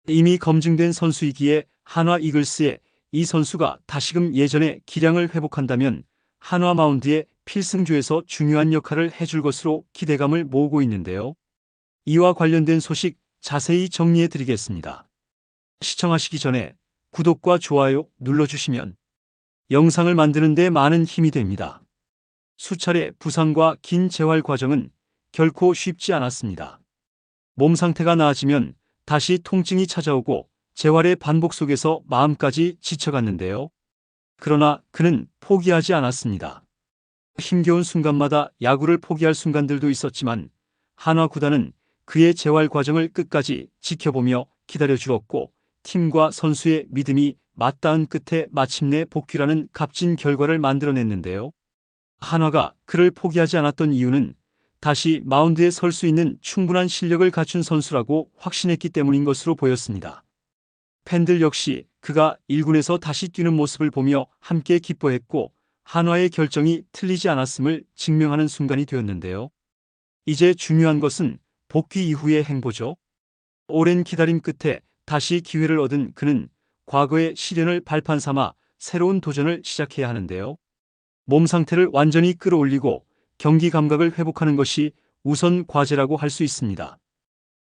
이미 검증된 선수이기에 한화 이글스의 이 선수가 다시금 예전의 기량을 회복한다면 한화 마운드의 필승조에서 중요한 역할을 해줄 것으로 기대감을 모으고 있는데요. 이와 관련된 소식 자세히 정리해 드리겠습니다. 시청하시기 전에 구독과 좋아요 눌러주시면 영상을 만드는 데 많은 힘이 됩니다. 수차례 부상과 긴 재활 과정은 결코 쉽지 않았습니다. 몸 상태가 나아지면 다시 통증이 찾아오고 재활의 반복 속에서 마음까지 지쳐갔는데요. 그러나 그는 포기하지 않았습니다. 힘겨운 순간마다 야구를 포기할 순간들도 있었지만 한화 구단은 그의 재활 과정을 끝까지 지켜보며 기다려주었고 팀과 선수의 믿음이 맞닿은 끝에 마침내 복귀라는 값진 결과를 만들어냈는데요. 한화가 그를 포기하지 않았던 이유는 다시 마운드에 설 수 있는 충분한 실력을 갖춘 선수라고 확신했기 때문인 것으로 보였습니다. 팬들 역시 그가 1군에서 다시 뛰는 모습을 보며 함께 기뻐했고 한화의 결정이 틀리지 않았음을 증명하는 순간이 되었는데요. 이제 중요한 것은 복귀 이후의 행보죠. 오랜 기다림 끝에 다시 기회를 얻은 그는 과거의 시련을 발판 삼아 새로운 도전을 시작해야 하는데요. 몸 상태를 완전히 끌어올리고 경기 감각을 회복하는 것이 우선 과제라고 할 수 있습니다.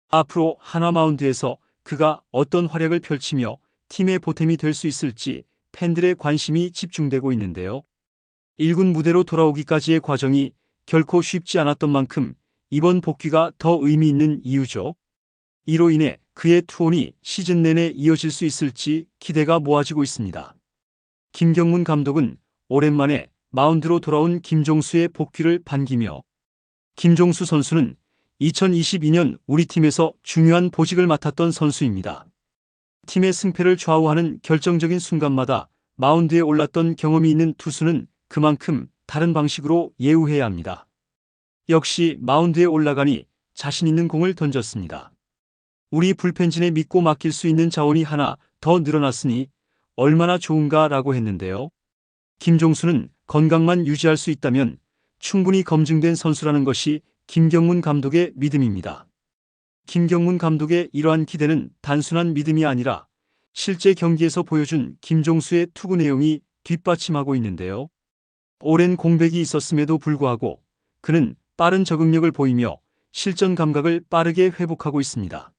앞으로 한화 마운드에서 그가 어떤 활약을 펼치며 팀의 보탬이 될 수 있을지 팬들의 관심이 집중되고 있는데요. 1군 무대로 돌아오기까지의 과정이 결코 쉽지 않았던 만큼 이번 복귀가 더 의미 있는 이유죠. 이로 인해 그의 투혼이 시즌 내내 이어질 수 있을지 기대가 모아지고 있습니다. 김경문 감독은 오랜만에 마운드로 돌아온 김종수의 복귀를 반기며 김종수 선수는 2022년 우리 팀에서 중요한 보직을 맡았던 선수입니다. 팀의 승패를 좌우하는 결정적인 순간마다 마운드에 올랐던 경험이 있는 투수는 그만큼 다른 방식으로 예우해야 합니다. 역시 마운드에 올라가니 자신 있는 공을 던졌습니다. 우리 불펜진에 믿고 맡길 수 있는 자원이 하나 더 늘어났으니 얼마나 좋은가라고 했는데요. 김종수는 건강만 유지할 수 있다면 충분히 검증된 선수라는 것이 김경문 감독의 믿음입니다. 김경문 감독의 이러한 기대는 단순한 믿음이 아니라 실제 경기에서 보여준 김종수의 투구 내용이 뒷받침하고 있는데요. 오랜 공백이 있었음에도 불구하고 그는 빠른 적응력을 보이며 실전 감각을 빠르게 회복하고 있습니다.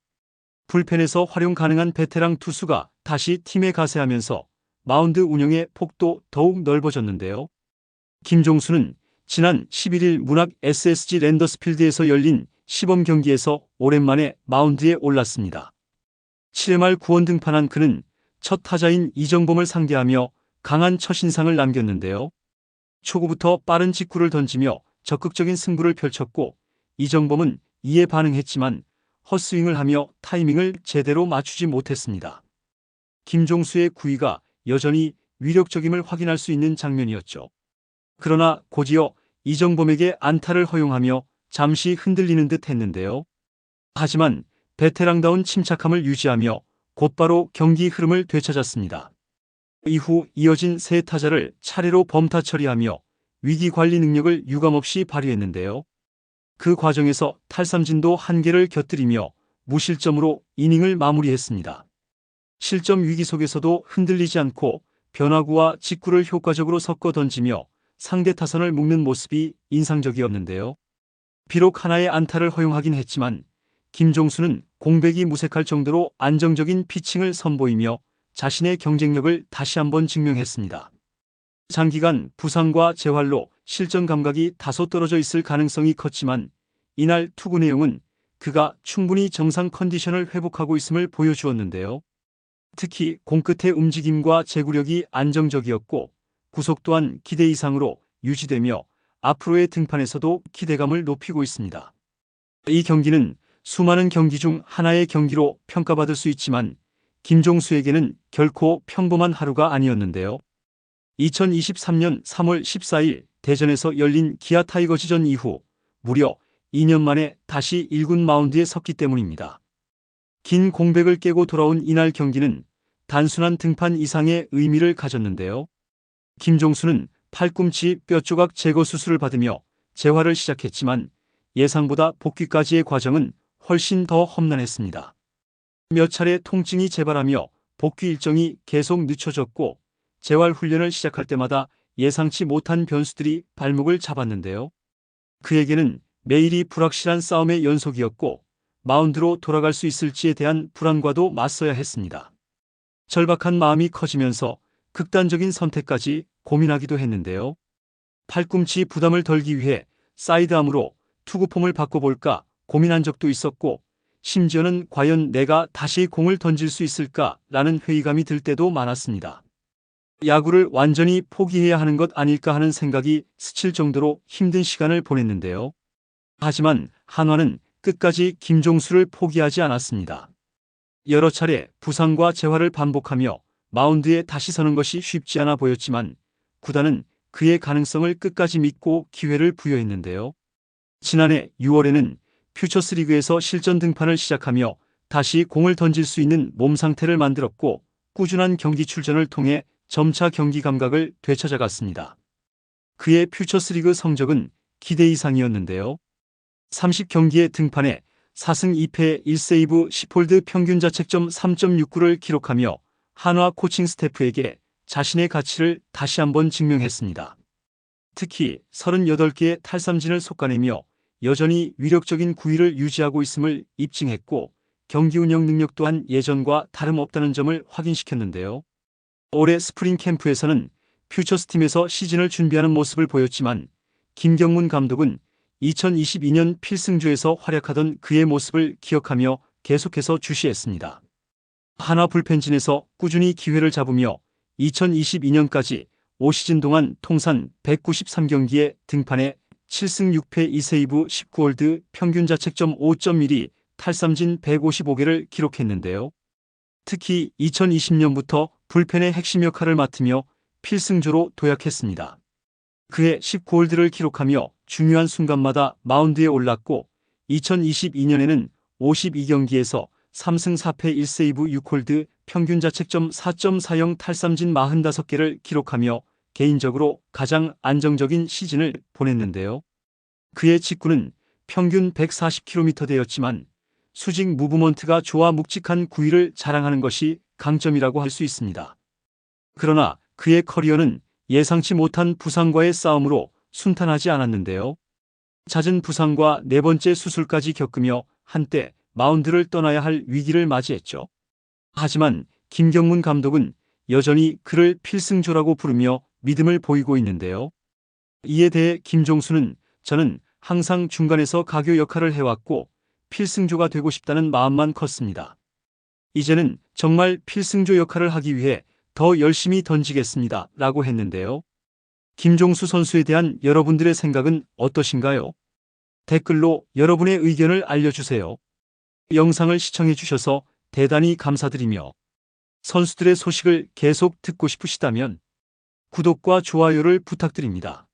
불펜에서 활용 가능한 베테랑 투수가 다시 팀에 가세하면서 마운드 운영의 폭도 더욱 넓어졌는데요. 김종수는 지난 11일 문학 SSG 랜더스필드에서 열린 시범 경기에서 오랜만에 마운드에 올랐습니다. 7회 말 9원 등판한 그는 첫 타자인 이정범을 상대하며 강한 첫인상을 남겼는데요. 초구부터 빠른 직구를 던지며 적극적인 승부를 펼쳤고 이정범은 이에 반응했지만 헛스윙을 하며 타이밍을 제대로 맞추지 못했습니다. 김종수의 구위가 여전히 위력적임을 확인할 수 있는 장면이었죠. 그러나 곧이어 이정범에게 안타를 허용하며 잠시 흔들리는 듯 했는데요. 하지만 베테랑다운 침착함을 유지하며 곧바로 경기 흐름을 되찾았습니다. 이후 이어진 세 타자를 차례로 범타 처리하며 위기 관리 능력을 유감없이 발휘했는데요. 그 과정에서 탈삼진도 한 개를 곁들이며 무실점으로 이닝을 마무리했습니다. 실점 위기 속에서도 흔들리지 않고 변화구와 직구를 효과적으로 섞어 던지며 상대 타선을 묶는 모습이 인상적이었는데요. 비록 하나의 안타를 허용하긴 했지만 김종수는 공백이 무색할 정도로 안정적인 피칭을 선보이며 자신의 경쟁력을 다시 한번 증명했습니다. 장기간 부상과 재활로 실전 감각이 다소 떨어져 있을 가능성이 컸지만 이날 투구 내용은 그가 충분히 정상 컨디션을 회복하고 있음을 보여주었는데요. 특히 공끝의 움직임과 제구력이 안정적이었고 구속 또한 기대 이상으로 유지되며 앞으로의 등판에서도 기대감을 높이고 있습니다. 이 경기는 수많은 경기 중 하나의 경기로 평가받을 수 있지만 김종수에게는 결코 평범한 하루가 아니었는데요. 2023년 3월 14일 대전에서 열린 기아 타이거즈전 이후 무려 2년 만에 다시 1군 마운드에 섰기 때문입니다. 긴 공백을 깨고 돌아온 이날 경기는 단순한 등판 이상의 의미를 가졌는데요. 김종수는 팔꿈치 뼈조각 제거 수술을 받으며 재활을 시작했지만 예상보다 복귀까지의 과정은 훨씬 더 험난했습니다. 몇 차례 통증이 재발하며 복귀 일정이 계속 늦춰졌고 재활 훈련을 시작할 때마다 예상치 못한 변수들이 발목을 잡았는데요. 그에게는 매일이 불확실한 싸움의 연속이었고 마운드로 돌아갈 수 있을지에 대한 불안과도 맞서야 했습니다. 절박한 마음이 커지면서 극단적인 선택까지 고민하기도 했는데요. 팔꿈치 부담을 덜기 위해 사이드암으로 투구폼을 바꿔볼까 고민한 적도 있었고 심지어는 과연 내가 다시 공을 던질 수 있을까라는 회의감이 들 때도 많았습니다. 야구를 완전히 포기해야 하는 것 아닐까 하는 생각이 스칠 정도로 힘든 시간을 보냈는데요. 하지만 한화는 끝까지 김종수를 포기하지 않았습니다. 여러 차례 부상과 재활을 반복하며 마운드에 다시 서는 것이 쉽지 않아 보였지만 구단은 그의 가능성을 끝까지 믿고 기회를 부여했는데요. 지난해 6월에는 퓨처스리그에서 실전 등판을 시작하며 다시 공을 던질 수 있는 몸 상태를 만들었고 꾸준한 경기 출전을 통해 점차 경기 감각을 되찾아갔습니다. 그의 퓨처스리그 성적은 기대 이상이었는데요. 30경기에 등판해 4승 2패 1세이브 10홀드 평균 자책점 3.69를 기록하며 한화 코칭 스태프에게 자신의 가치를 다시 한번 증명했습니다. 특히 38개의 탈삼진을 솎아내며 여전히 위력적인 구위를 유지하고 있음을 입증했고 경기 운영 능력 또한 예전과 다름없다는 점을 확인시켰는데요. 올해 스프링 캠프에서는 퓨처스팀에서 시즌을 준비하는 모습을 보였지만 김경문 감독은 2022년 필승조에서 활약하던 그의 모습을 기억하며 계속해서 주시했습니다. 한화 불펜진에서 꾸준히 기회를 잡으며 2022년까지 5시즌 동안 통산 193경기에 등판해 7승 6패 2세이브 19홀드 평균 자책점 5.12 탈삼진 155개를 기록했는데요. 특히 2020년부터 불펜의 핵심 역할을 맡으며 필승조로 도약했습니다. 그의 19홀드를 기록하며 중요한 순간마다 마운드에 올랐고 2022년에는 52경기에서 3승 4패 1세이브 6홀드 평균 자책점 4.40 탈삼진 45개를 기록하며 개인적으로 가장 안정적인 시즌을 보냈는데요. 그의 직구는 평균 140km대였지만 수직 무브먼트가 좋아 묵직한 구위를 자랑하는 것이 강점이라고 할 수 있습니다. 그러나 그의 커리어는 예상치 못한 부상과의 싸움으로 순탄하지 않았는데요. 잦은 부상과 네 번째 수술까지 겪으며 한때 마운드를 떠나야 할 위기를 맞이했죠. 하지만 김경문 감독은 여전히 그를 필승조라고 부르며 믿음을 보이고 있는데요. 이에 대해 김종수는 저는 항상 중간에서 가교 역할을 해왔고 필승조가 되고 싶다는 마음만 컸습니다. 이제는 정말 필승조 역할을 하기 위해 더 열심히 던지겠습니다. 라고 했는데요. 김종수 선수에 대한 여러분들의 생각은 어떠신가요? 댓글로 여러분의 의견을 알려주세요. 영상을 시청해 주셔서 대단히 감사드리며 선수들의 소식을 계속 듣고 싶으시다면 구독과 좋아요를 부탁드립니다.